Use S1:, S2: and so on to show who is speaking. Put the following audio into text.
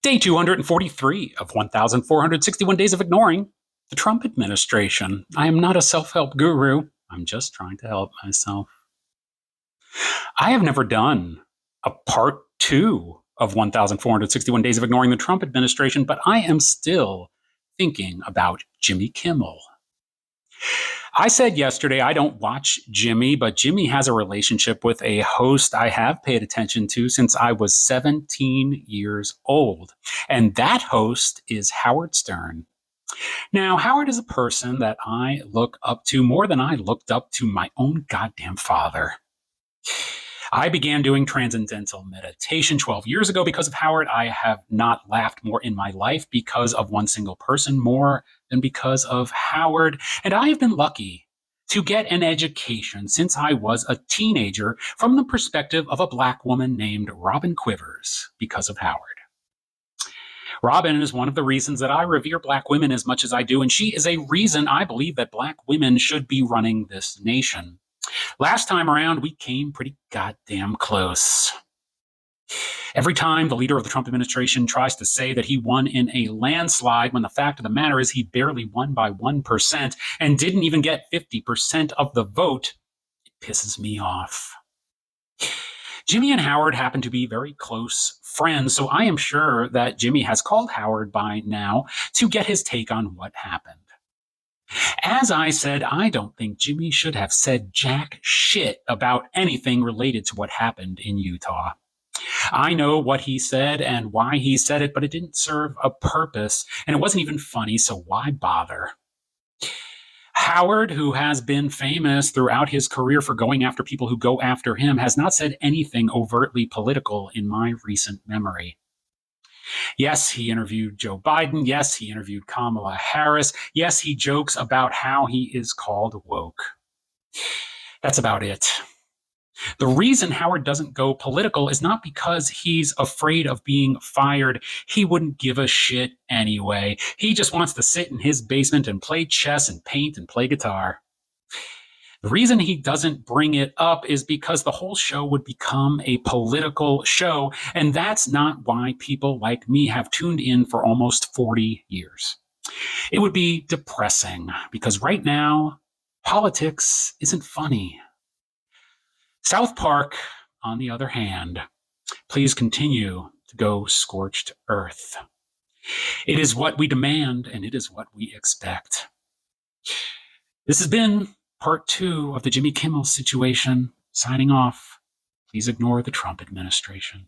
S1: Day 243 of 1,461 Days of Ignoring the Trump Administration. I am not a self-help guru. I'm just trying to help myself. I have never done a part 2 of 1,461 Days of Ignoring the Trump Administration, but I am still thinking about Jimmy Kimmel. I said yesterday I don't watch Jimmy, but Jimmy has a relationship with a host I have paid attention to since I was 17 years old. And that host is Howard Stern. Now, Howard is a person that I look up to more than I looked up to my own goddamn father. I began doing transcendental meditation 12 years ago because of Howard. I have not laughed more in my life because of one single person more than because of Howard. And I have been lucky to get an education since I was a teenager from the perspective of a Black woman named Robin Quivers because of Howard. Robin is one of the reasons that I revere Black women as much as I do, and she is a reason I believe that Black women should be running this nation. Last time around, we came pretty goddamn close. Every time the leader of the Trump administration tries to say that he won in a landslide, when the fact of the matter is he barely won by 1% and didn't even get 50% of the vote, it pisses me off. Jimmy and Howard happen to be very close friends, so I am sure that Jimmy has called Howard by now to get his take on what happened. As I said, I don't think Jimmy should have said jack shit about anything related to what happened in Utah. I know what he said and why he said it, but it didn't serve a purpose, and it wasn't even funny, so why bother? Howard, who has been famous throughout his career for going after people who go after him, has not said anything overtly political in my recent memory. Yes, he interviewed Joe Biden. Yes, he interviewed Kamala Harris. Yes, he jokes about how he is called woke. That's about it. The reason Howard doesn't go political is not because he's afraid of being fired. He wouldn't give a shit anyway. He just wants to sit in his basement and play chess and paint and play guitar. The reason he doesn't bring it up is because the whole show would become a political show, and that's not why people like me have tuned in for almost 40 years. It would be depressing because right now, politics isn't funny. South Park, on the other hand, please continue to go scorched earth. It is what we demand, and it is what we expect. This has been part 2 of the Jimmy Kimmel situation. Signing off. Please ignore the Trump administration.